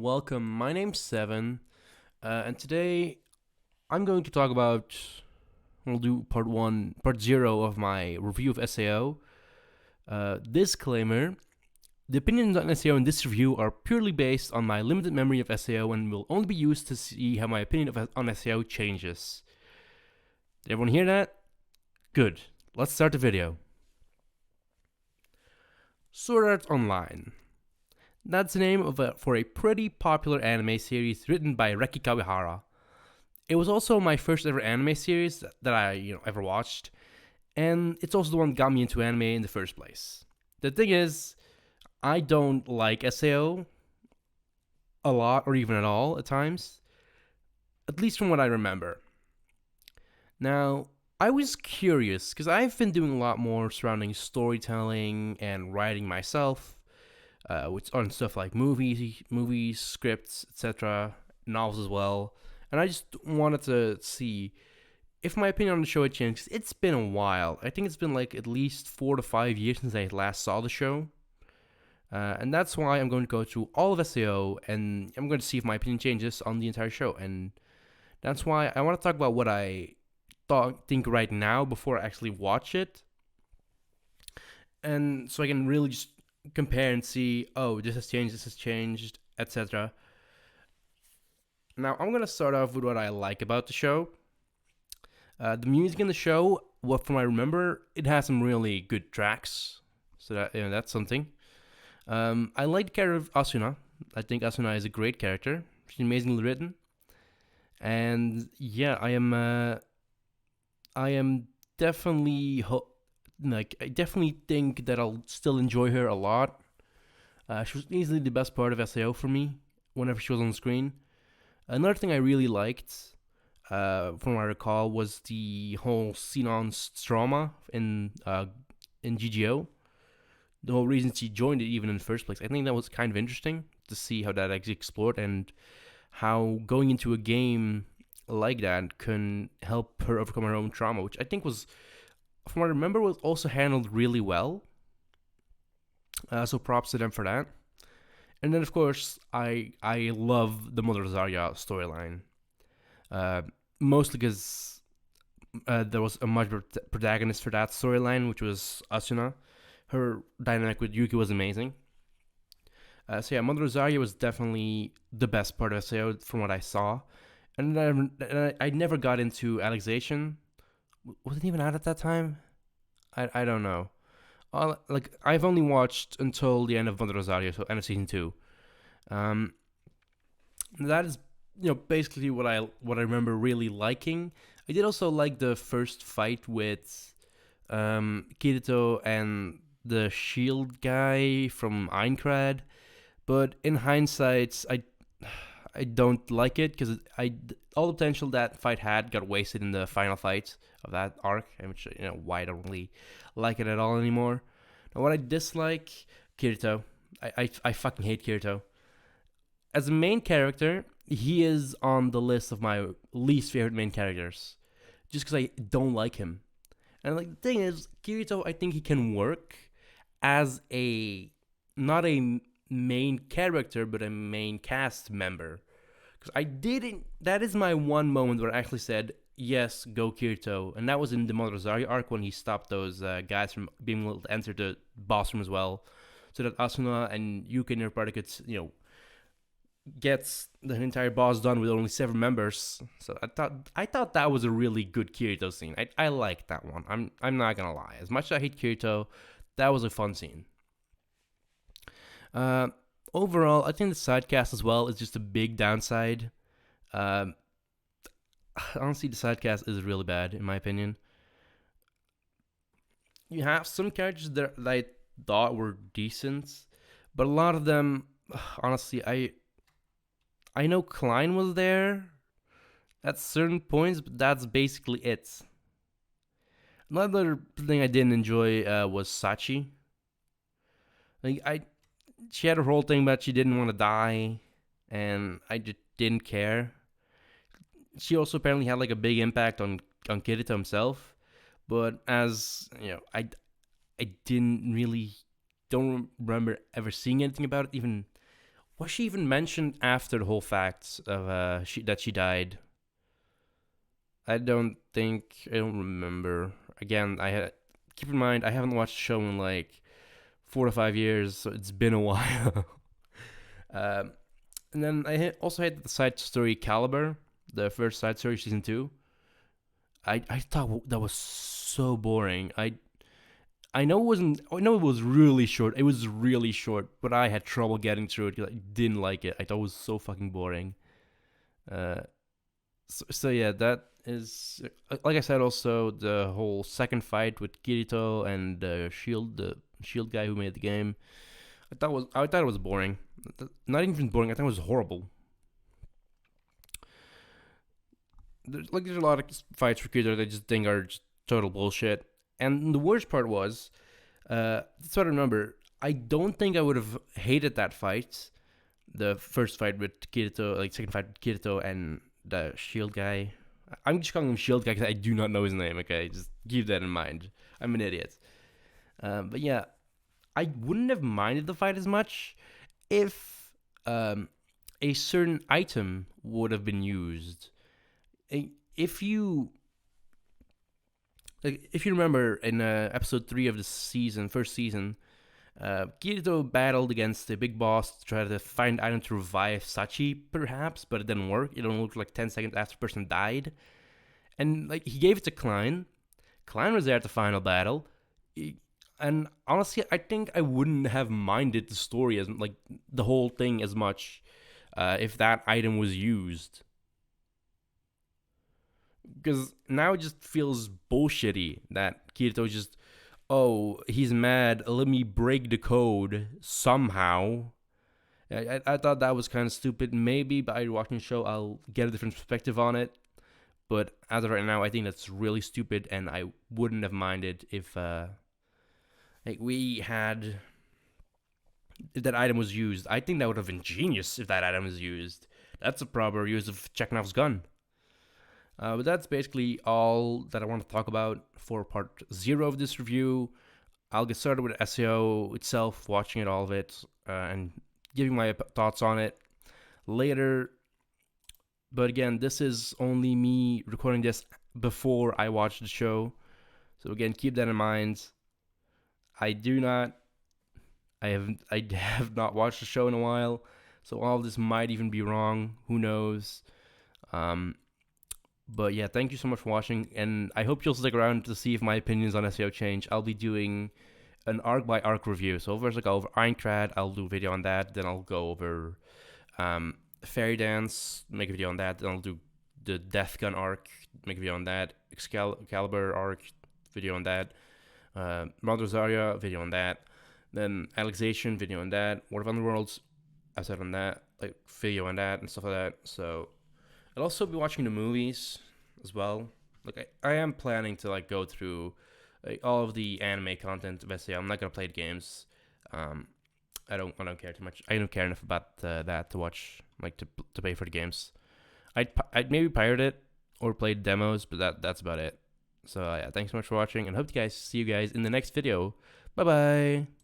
welcome. My name's Seven, and today I'm going to talk about. We'll do part zero of my review of SAO. Disclaimer: the opinions on SAO in this review are purely based on my limited memory of SAO and will only be used to see how my opinion on SAO changes. Did everyone hear that? Good. Let's start the video. Sword Art Online. That's the name for a pretty popular anime series written by Reki Kawahara. It was also my first ever anime series that I ever watched, and it's also the one that got me into anime in the first place. The thing is, I don't like SAO a lot or even at all at times, at least from what I remember. Now, I was curious because I've been doing a lot more surrounding storytelling and writing myself, on stuff like movies, scripts, etc., novels as well. And I just wanted to see if my opinion on the show had changed. It's been a while. I think it's been like at least 4 to 5 years since I last saw the show. And that's why I'm going to go through all of SAO and I'm going to see if my opinion changes on the entire show. And that's why I want to talk about what I think right now before I actually watch it. And so I can really just compare and see, oh, this has changed, etc. Now, I'm going to start off with what I like about the show. The music in the show, from what I remember, it has some really good tracks. So that's something. I like the character of Asuna. I think Asuna is a great character. She's amazingly written. And yeah, I am definitely I definitely think that I'll still enjoy her a lot. She was easily the best part of SAO for me whenever she was on screen. Another thing I really liked, from what I recall, was the whole Sinon's trauma in GGO. The whole reason she joined it even in the first place. I think that was kind of interesting to see how that actually explored and how going into a game like that can help her overcome her own trauma, which I think was, from what I remember, was also handled really well. So props to them for that. And then, of course, I love the Mother Zarya storyline. Mostly because there was a much better protagonist for that storyline, which was Asuna. Her dynamic with Yuki was amazing. So yeah, Mother Zarya was definitely the best part of SAO from what I saw. And I never got into Alexation. Was it even out at that time? I don't know. I've only watched until the end of Mother Rosario, so end of season 2. That is basically what I remember really liking. I did also like the first fight with Kirito and the shield guy from Aincrad, but in hindsight, I don't like it because all the potential that fight had got wasted in the final fight of that arc, which why I don't really like it at all anymore. Now, what I dislike, Kirito. I fucking hate Kirito. As a main character, he is on the list of my least favorite main characters, just because I don't like him. And the thing is, Kirito, I think he can work as not a main character, but a main cast member. Because I didn't. That is my one moment where I actually said, yes, go Kirito. And that was in the Mother Zarya arc when he stopped those guys from being able to enter the boss room as well. So that Asuna and Yuki and her party could, gets the entire boss done with only 7 members. So I thought that was a really good Kirito scene. I liked that one. I'm not gonna lie. As much as I hate Kirito, that was a fun scene. Overall, I think the side cast as well is just a big downside. Honestly, the side cast is really bad in my opinion. You have some characters that I thought were decent, but a lot of them, honestly, I know Klein was there at certain points, but that's basically it. Another thing I didn't enjoy was Sachi. She had her whole thing about she didn't want to die, and I just didn't care. She also apparently had a big impact on Kirito himself, but as I don't remember ever seeing anything about it, even Was she even mentioned after the whole facts of that she died? I don't think, I don't remember. Again, I had keep in mind I haven't watched the show in like 4 to 5 years, so it's been a while. um, and then also had the side story Caliber, the first side story season 2. I thought that was so boring. I know it wasn't. I know it was really short. It was really short, but I had trouble getting through it because I didn't like it. I thought it was so fucking boring. Uh, so yeah, that is like I said. Also, the whole second fight with Kirito and the Shield guy who made the game. I thought it was boring. Not even boring. I thought it was horrible. There's a lot of fights for Kirito that I just think are just total bullshit. And the worst part was, that's what I remember. I don't think I would have hated that fight, the first fight with Kirito, like second fight with Kirito and the Shield guy. I'm just calling him Shield guy because I do not know his name. Okay, just keep that in mind. I'm an idiot. But yeah, I wouldn't have minded the fight as much if a certain item would have been used. If you if you remember in episode 3 of the first season, Kirito battled against the big boss to try to find an item to revive Sachi, perhaps, but it didn't work. It only looked like 10 seconds after the person died. And like he gave it to Klein. Klein was there at the final battle. And honestly, I think I wouldn't have minded the story as like the whole thing as much if that item was used. Because now it just feels bullshitty that Kirito just, oh, he's mad, let me break the code somehow. I thought that was kind of stupid. Maybe by watching the show, I'll get a different perspective on it. But as of right now, I think that's really stupid, and I wouldn't have minded if we had if that item was used. I think that would have been genius if that item was used. That's a proper use of Chekhov's gun. But that's basically all that I want to talk about for part 0 of this review. I'll get started with SAO itself, watching it, all of it, and giving my thoughts on it later. But again, this is only me recording this before I watch the show. So again, keep that in mind. I have not watched the show in a while, so all of this might even be wrong. Who knows? But yeah, thank you so much for watching, and I hope you'll stick around to see if my opinions on SAO change. I'll be doing an arc by arc review. So first I'll go over Ironclad, I'll do a video on that. Then I'll go over Fairy Dance, make a video on that. Then I'll do the Death Gun arc, make a video on that. Excalibur arc, video on that. Mother Zarya, video on that. Then Alexation, video on that. War of Underworlds, I said on that, like video on that and stuff like that. So I'll also be watching the movies as well. Like I am planning to like go through all of the anime content of SAO. I'm not gonna play the games. I don't care too much. I don't care enough about that to watch, like to pay for the games. I'd maybe pirate it or play demos, but that's about it. So yeah, thanks so much for watching, and hope to see you guys in the next video. Bye bye.